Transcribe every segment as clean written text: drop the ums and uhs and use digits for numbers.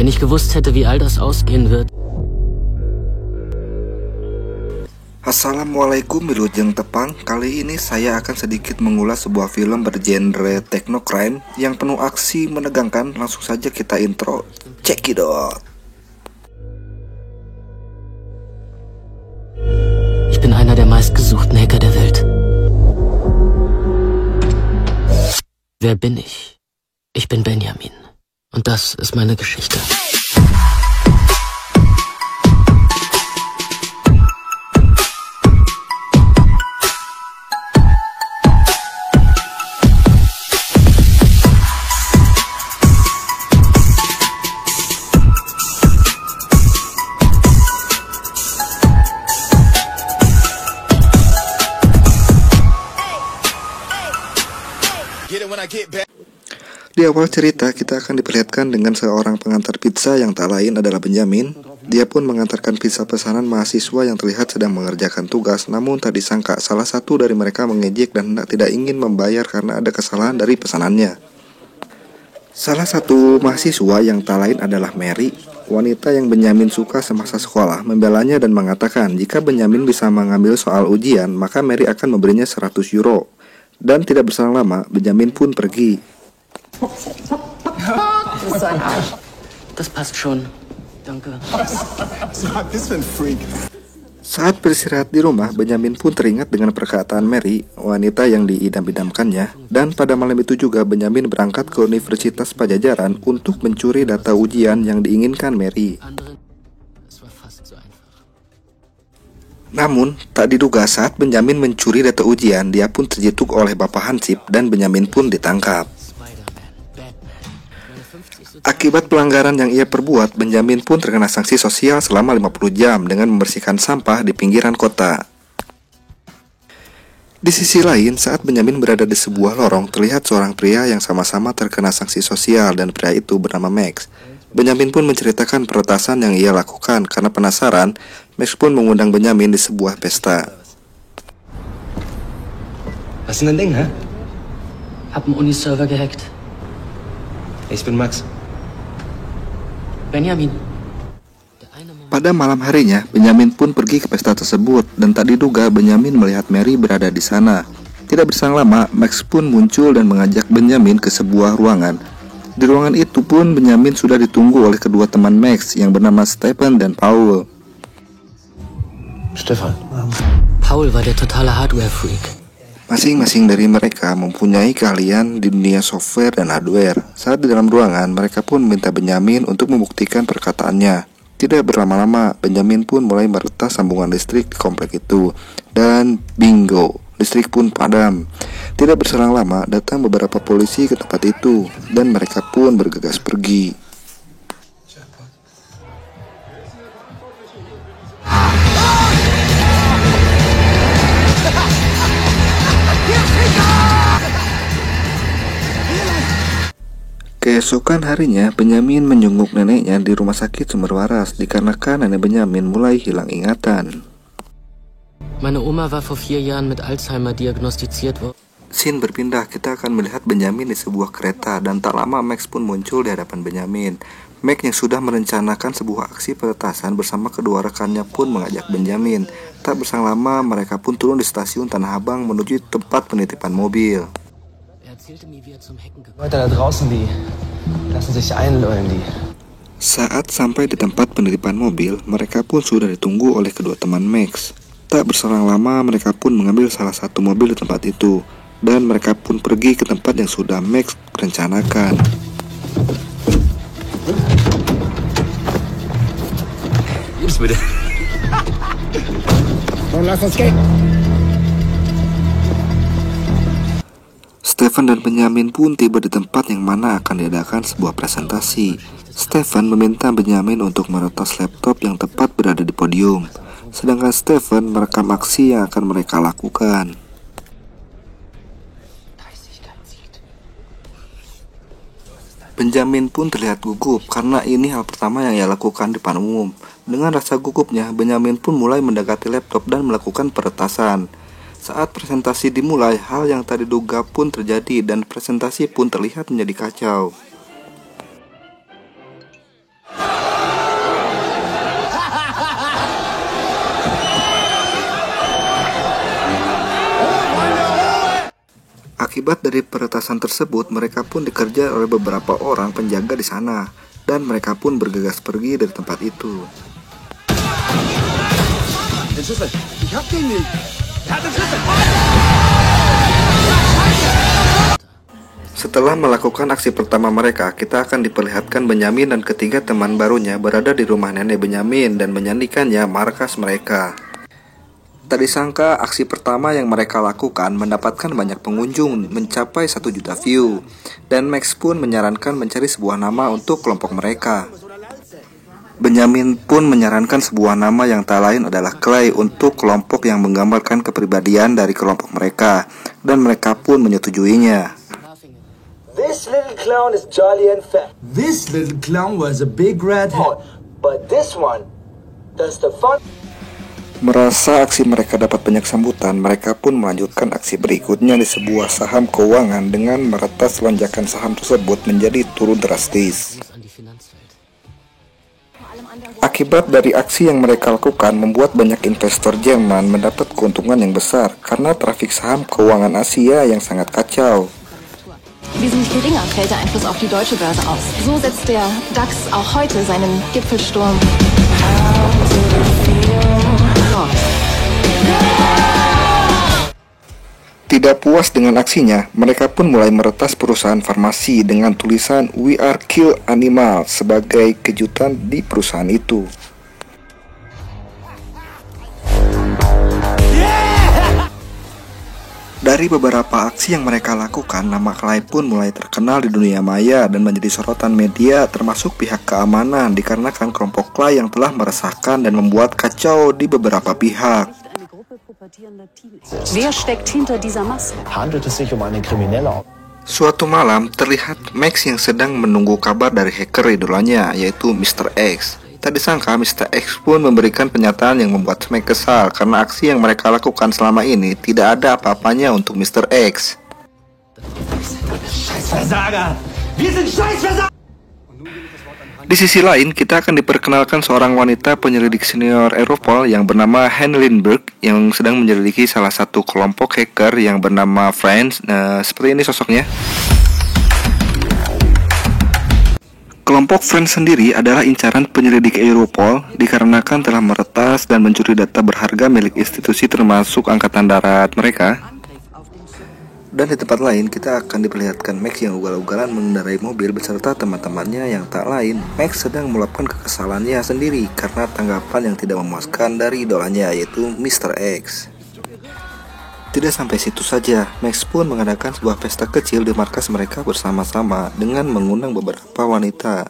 Wenn ich gewusst hätte, wie all das ausgehen wird. Assalamualaikum Wilujeng Tepang. Kali ini saya akan sedikit mengulas sebuah film bergenre technocrime yang penuh aksi menegangkan. Langsung saja kita intro. Check it out. Ich bin einer der meistgesuchten Hacker der Welt. Wer bin ich? Ich bin Benjamin. Und das ist meine Geschichte. Di awal cerita kita akan diperlihatkan dengan seorang pengantar pizza yang tak lain adalah Benjamin. Dia pun mengantarkan pizza pesanan mahasiswa yang terlihat sedang mengerjakan tugas. Namun tak disangka salah satu dari mereka mengejek dan tidak ingin membayar karena ada kesalahan dari pesanannya. Salah satu mahasiswa yang tak lain adalah Mary, wanita yang Benjamin suka semasa sekolah, membelanya dan mengatakan jika Benjamin bisa mengambil soal ujian maka Mary akan memberinya 100 euro. Dan tidak berselang lama Benjamin pun pergi. Das ist so ein Arsch. Das passt schon. Danke. Saat beristirahat di rumah, Benjamin pun teringat dengan perkataan Mary, wanita yang diidam-idamkannya. Dan pada malam itu juga Benjamin berangkat ke Universitas Pajajaran untuk mencuri data ujian yang diinginkan Mary. Namun, tak diduga saat Benjamin mencuri data ujian, dia pun terjituk oleh Bapak Hansip dan Benjamin pun ditangkap. Akibat pelanggaran yang ia perbuat, Benjamin pun terkena sanksi sosial selama 50 jam dengan membersihkan sampah di pinggiran kota. Di sisi lain, saat Benjamin berada di sebuah lorong, terlihat seorang pria yang sama-sama terkena sanksi sosial dan pria itu bernama Max. Benjamin pun menceritakan peretasan yang ia lakukan. Karena penasaran, Max pun mengundang Benjamin di sebuah pesta. Was ist denn dein Ding, hä? Hab einen Uniserver gehackt. Ich bin Max. Benjamin. Pada malam harinya, Benjamin pun pergi ke pesta tersebut dan tak diduga Benjamin melihat Mary berada di sana. Tidak berselang lama, Max pun muncul dan mengajak Benjamin ke sebuah ruangan. Di ruangan itu pun Benjamin sudah ditunggu oleh kedua teman Max yang bernama Stefan dan Paul. Stefan. Paul war der totale Hardware-Freak. Masing-masing dari mereka mempunyai keahlian di dunia software dan hardware. Saat di dalam ruangan, mereka pun meminta Benjamin untuk membuktikan perkataannya. Tidak berlama-lama, Benjamin pun mulai meretas sambungan listrik di komplek itu. Dan bingo, listrik pun padam. Tidak berselang lama, datang beberapa polisi ke tempat itu, dan mereka pun bergegas pergi. Keesokan harinya, Benjamin menjenguk neneknya di rumah sakit Sumber Waras dikarenakan nenek Benjamin mulai hilang ingatan. Meine Oma war vor 4 Jahren mit Alzheimer diagnostiziert worden. Scene berpindah, kita akan melihat Benjamin di sebuah kereta dan tak lama Max pun muncul di hadapan Benjamin. Max yang sudah merencanakan sebuah aksi peretasan bersama kedua rekannya pun mengajak Benjamin. Tak berselang lama mereka pun turun di stasiun Tanah Abang menuju tempat penitipan mobil. Leute da draußen, die lassen sich einlullen, die. Saat sampai di tempat penitipan mobil, mereka pun sudah ditunggu oleh kedua teman Max. Tak berselang lama mereka pun mengambil salah satu mobil di tempat itu. Dan mereka pun pergi ke tempat yang sudah Max rencanakan. Gib's bitte. Und lass uns gehen. Stefan dan Benjamin pun tiba di tempat yang mana akan diadakan sebuah presentasi. Stefan meminta Benjamin untuk meretas laptop yang tepat berada di podium. Sedangkan Stefan merekam aksi yang akan mereka lakukan. Benjamin pun terlihat gugup karena ini hal pertama yang ia lakukan di depan umum. Dengan rasa gugupnya, Benjamin pun mulai mendekati laptop dan melakukan peretasan. Saat presentasi dimulai, hal yang tak diduga pun terjadi dan presentasi pun terlihat menjadi kacau. Akibat dari peretasan tersebut, mereka pun dikejar oleh beberapa orang penjaga di sana, dan mereka pun bergegas pergi dari tempat itu. Setelah melakukan aksi pertama mereka, kita akan diperlihatkan Benyamin dan ketiga teman barunya berada di rumah nenek Benyamin dan menyanyikannya markas mereka. Tak disangka aksi pertama yang mereka lakukan mendapatkan banyak pengunjung, mencapai 1 juta view, dan Max pun menyarankan mencari sebuah nama untuk kelompok mereka. Benyamin pun menyarankan sebuah nama yang tak lain adalah Clay untuk kelompok yang menggambarkan kepribadian dari kelompok mereka, dan mereka pun menyetujuinya. This little clown is jolly and fat. This little clown wears a big red hat. But this one does the fun. Merasa aksi mereka dapat banyak sambutan, mereka pun melanjutkan aksi berikutnya di sebuah saham keuangan dengan meretas lonjakan saham tersebut menjadi turun drastis. Akibat dari aksi yang mereka lakukan membuat banyak investor Jerman mendapat keuntungan yang besar karena trafik saham keuangan Asia yang sangat kacau. Wesentlich geringer fällt der Einfluss auf die deutsche Börse aus. So setzt der DAX auch heute seinen Gipfelsturm. Tidak puas dengan aksinya, mereka pun mulai meretas perusahaan farmasi dengan tulisan "We are kill animal" sebagai kejutan di perusahaan itu. Dari beberapa aksi yang mereka lakukan, nama Clay pun mulai terkenal di dunia maya dan menjadi sorotan media termasuk pihak keamanan dikarenakan kelompok Clay yang telah meresahkan dan membuat kacau di beberapa pihak. Wer steckt hinter dieser Maske? Handelt es sich eine kriminelle? Suatu malam, terlihat Max yang sedang menunggu kabar dari hacker idolanya, yaitu Mr. X. Tak disangka Mr. X pun memberikan pernyataan yang membuat Max kesal karena aksi yang mereka lakukan selama ini tidak ada apa-apanya untuk Mr. X. Di sisi lain, kita akan diperkenalkan seorang wanita penyelidik senior Europol yang bernama Hanne Lindberg yang sedang menyelidiki salah satu kelompok hacker yang bernama Friends. Seperti ini sosoknya. Kelompok Friends sendiri adalah incaran penyelidik Europol dikarenakan telah meretas dan mencuri data berharga milik institusi termasuk Angkatan Darat mereka. Dan di tempat lain kita akan diperlihatkan Max yang ugal-ugalan mengendarai mobil beserta teman-temannya yang tak lain. Max sedang meluapkan kekesalannya sendiri karena tanggapan yang tidak memuaskan dari idolanya yaitu Mr. X. Tidak sampai situ saja, Max pun mengadakan sebuah pesta kecil di markas mereka bersama-sama dengan mengundang beberapa wanita.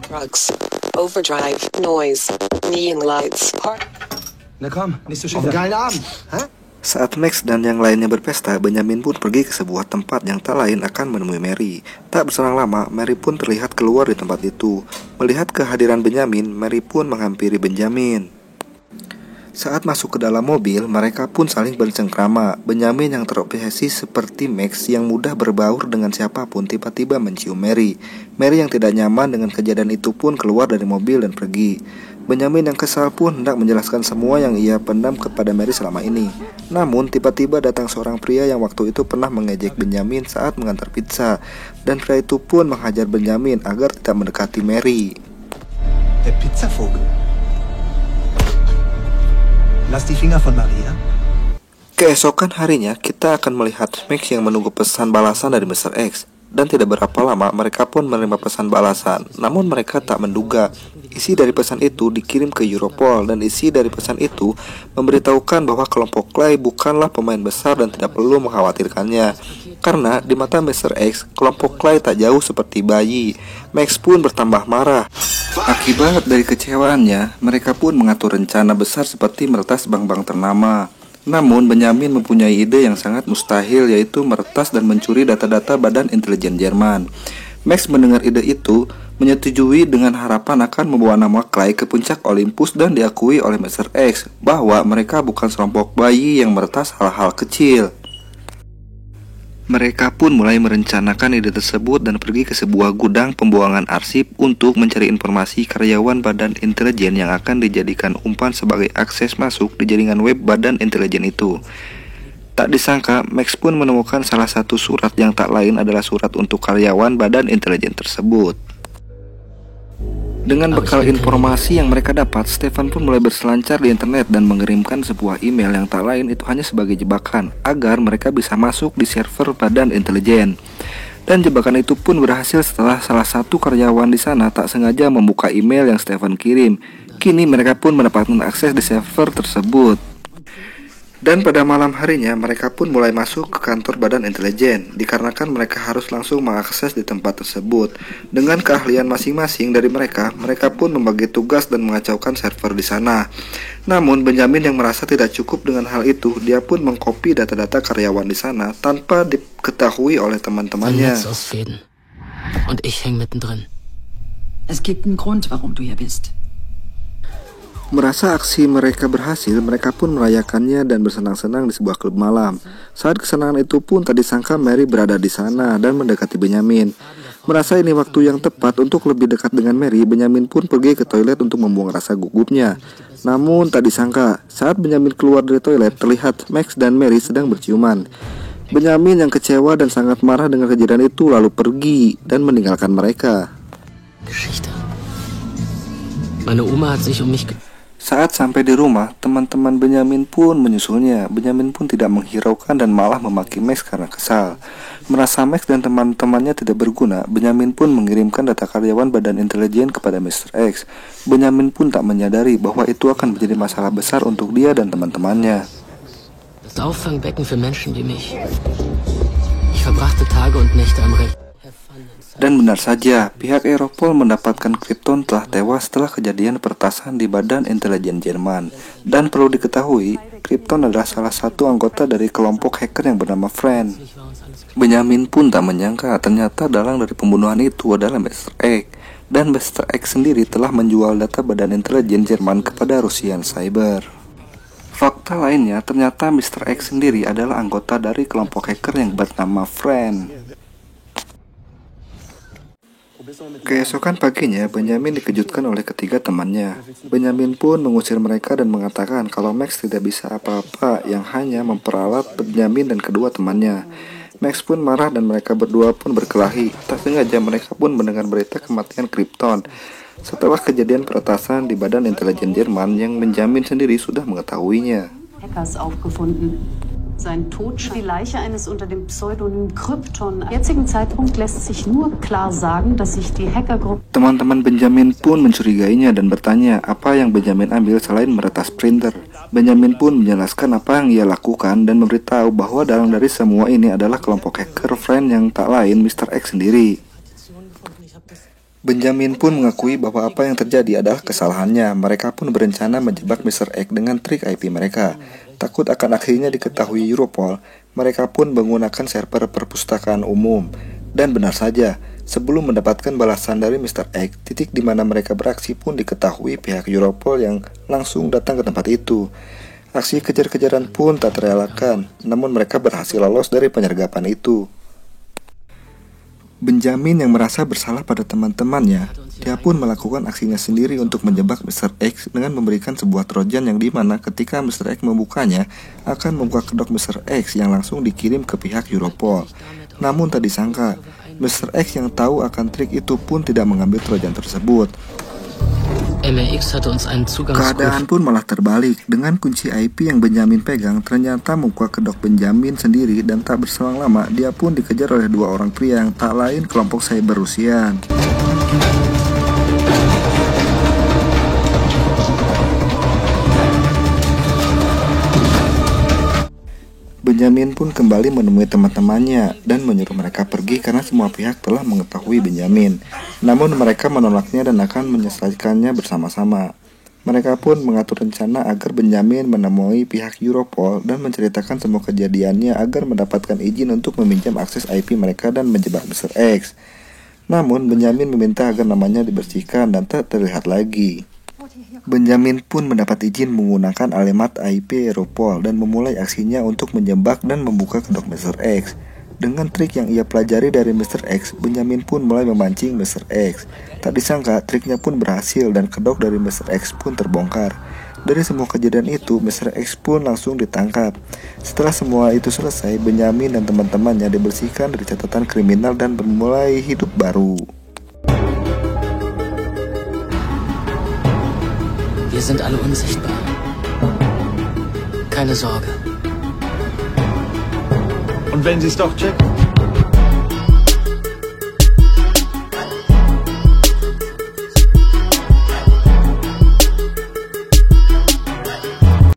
Drugs, overdrive, noise, neon lights. Na komm, nicht so schön. Geilen Abend. Saat Max dan yang lainnya berpesta, Benyamin pun pergi ke sebuah tempat yang tak lain akan menemui Mary. Tak berselang lama, Mary pun terlihat keluar di tempat itu. Melihat kehadiran Benyamin, Mary pun menghampiri Benyamin. Saat masuk ke dalam mobil, mereka pun saling bercengkrama. Benyamin yang terobsesi seperti Max yang mudah berbaur dengan siapapun tiba-tiba mencium Mary. Mary yang tidak nyaman dengan kejadian itu pun keluar dari mobil dan pergi. Benyamin yang kesal pun hendak menjelaskan semua yang ia pendam kepada Mary selama ini. Namun tiba-tiba datang seorang pria yang waktu itu pernah mengejek Benyamin saat mengantar pizza. Dan pria itu pun menghajar Benyamin agar tidak mendekati Mary. Der Pizzavogel. Lass die Finger von Maria. Keesokan harinya, kita akan melihat Max yang menunggu pesan balasan dari Mr. X. Dan tidak berapa lama, mereka pun menerima pesan balasan. Namun mereka tak menduga, isi dari pesan itu dikirim ke Europol. Dan isi dari pesan itu memberitahukan bahwa kelompok Clay bukanlah pemain besar dan tidak perlu mengkhawatirkannya. Karena di mata Mr. X, kelompok Clay tak jauh seperti bayi. Max pun bertambah marah. Akibat dari kecewaannya, mereka pun mengatur rencana besar seperti meretas bank-bank ternama. Namun Benyamin mempunyai ide yang sangat mustahil, yaitu meretas dan mencuri data-data Badan Intelijen Jerman. Max mendengar ide itu, menyetujui dengan harapan akan membawa nama Clay ke puncak Olympus dan diakui oleh Mr. X bahwa mereka bukan sekelompok bayi yang meretas hal-hal kecil. Mereka pun mulai merencanakan ide tersebut dan pergi ke sebuah gudang pembuangan arsip untuk mencari informasi karyawan badan intelijen yang akan dijadikan umpan sebagai akses masuk di jaringan web badan intelijen itu. Tak disangka, Max pun menemukan salah satu surat yang tak lain adalah surat untuk karyawan badan intelijen tersebut. Dengan bekal informasi yang mereka dapat, Stefan pun mulai berselancar di internet dan mengirimkan sebuah email yang tak lain itu hanya sebagai jebakan agar mereka bisa masuk di server badan intelijen. Dan jebakan itu pun berhasil setelah salah satu karyawan di sana tak sengaja membuka email yang Stefan kirim. Kini mereka pun mendapatkan akses di server tersebut. Dan pada malam harinya mereka pun mulai masuk ke kantor badan intelijen, dikarenakan mereka harus langsung mengakses di tempat tersebut. Dengan keahlian masing-masing dari mereka pun membagi tugas dan mengacaukan server di sana. Namun Benjamin yang merasa tidak cukup dengan hal itu, dia pun mengcopy data-data karyawan di sana tanpa diketahui oleh teman-temannya. Und ich häng mittendrin. Es gibt einen Grund, warum du hier bist. Merasa aksi mereka berhasil, mereka pun merayakannya dan bersenang-senang di sebuah klub malam. Saat kesenangan itu pun tak disangka Mary berada di sana dan mendekati Benjamin. Merasa ini waktu yang tepat untuk lebih dekat dengan Mary, Benjamin pun pergi ke toilet untuk membuang rasa gugupnya. Namun tak disangka, saat Benjamin keluar dari toilet, terlihat Max dan Mary sedang berciuman. Benjamin yang kecewa dan sangat marah dengan kejadian itu lalu pergi dan meninggalkan mereka. Meine Oma hat sich um mich Saat sampai di rumah, teman-teman Benjamin pun menyusulnya. Benjamin pun tidak menghiraukan dan malah memaki Max karena kesal. Merasa Max dan teman-temannya tidak berguna, Benjamin pun mengirimkan data karyawan badan intelijen kepada Mr. X. Benjamin pun tak menyadari bahwa itu akan menjadi masalah besar untuk dia dan teman-temannya. Das Auffangbecken für Menschen wie mich. Ich verbrachte Tage und Nächte am Recht. Dan benar saja, pihak Europol mendapatkan Krypton telah tewas setelah kejadian peretasan di Badan Intelijen Jerman. Dan perlu diketahui, Krypton adalah salah satu anggota dari kelompok hacker yang bernama Friend. Benjamin pun tak menyangka ternyata dalang dari pembunuhan itu adalah Mr. X. Dan Mr. X sendiri telah menjual data Badan Intelijen Jerman kepada Rusian Cyber. Fakta lainnya, ternyata Mr. X sendiri adalah anggota dari kelompok hacker yang bernama Friend. Keesokan paginya, Benjamin dikejutkan oleh ketiga temannya. Benjamin pun mengusir mereka dan mengatakan kalau Max tidak bisa apa-apa yang hanya memperalat Benjamin dan kedua temannya. Max pun marah dan mereka berdua pun berkelahi. Tak sengaja mereka pun mendengar berita kematian Krypton. Setelah kejadian peretasan di Badan Intelijen Jerman yang Benjamin sendiri sudah mengetahuinya. Hackers aufgefunden. Sein Tod, die Leiche eines unter dem Pseudonym Krypton. Jetzigen Zeitpunkt lässt sich nur klar sagen, dass sich die Hackergruppe. Teman-teman Benjamin pun mencurigainya dan bertanya apa yang Benjamin ambil selain meretas printer. Benjamin pun menjelaskan apa yang ia lakukan dan memberitahu bahwa dalang dari semua ini adalah kelompok hacker Friend yang tak lain Mr. X sendiri. Benjamin pun mengakui bahwa apa yang terjadi adalah kesalahannya. Mereka pun berencana menjebak Mr. X dengan trik IP mereka. Takut akan akhirnya diketahui Europol, mereka pun menggunakan server perpustakaan umum. Dan benar saja, sebelum mendapatkan balasan dari Mr. X, titik di mana mereka beraksi pun diketahui pihak Europol yang langsung datang ke tempat itu. Aksi kejar-kejaran pun tak terelakkan, namun mereka berhasil lolos dari penyergapan itu. Benjamin yang merasa bersalah pada teman-temannya, dia pun melakukan aksinya sendiri untuk menjebak Mr. X dengan memberikan sebuah trojan yang dimana ketika Mr. X membukanya akan membuka kedok Mr. X yang langsung dikirim ke pihak Europol. Namun tak disangka, Mr. X yang tahu akan trik itu pun tidak mengambil trojan tersebut. Keadaan pun malah terbalik. Dengan kunci IP yang Benjamin pegang ternyata membuka kedok Benjamin sendiri, dan tak berselang lama dia pun dikejar oleh dua orang pria yang tak lain kelompok cyber Rusian. Benjamin pun kembali menemui teman-temannya dan menyuruh mereka pergi karena semua pihak telah mengetahui Benjamin. Namun mereka menolaknya dan akan menyelesaikannya bersama-sama. Mereka pun mengatur rencana agar Benjamin menemui pihak Europol dan menceritakan semua kejadiannya agar mendapatkan izin untuk meminjam akses IP mereka dan menjebak Mr. X. Namun Benjamin meminta agar namanya dibersihkan dan tak terlihat lagi. Benjamin pun mendapat izin menggunakan alamat IP Europol dan memulai aksinya untuk menjebak dan membuka kedok Mr. X. Dengan trik yang ia pelajari dari Mr. X, Benjamin pun mulai memancing Mr. X. Tak disangka triknya pun berhasil dan kedok dari Mr. X pun terbongkar. Dari semua kejadian itu, Mr. X pun langsung ditangkap. Setelah semua itu selesai, Benjamin dan teman-temannya dibersihkan dari catatan kriminal dan bermulai hidup baru. Wir sind alle unsichtbar. Keine Sorge. Und wenn Sie es doch checken?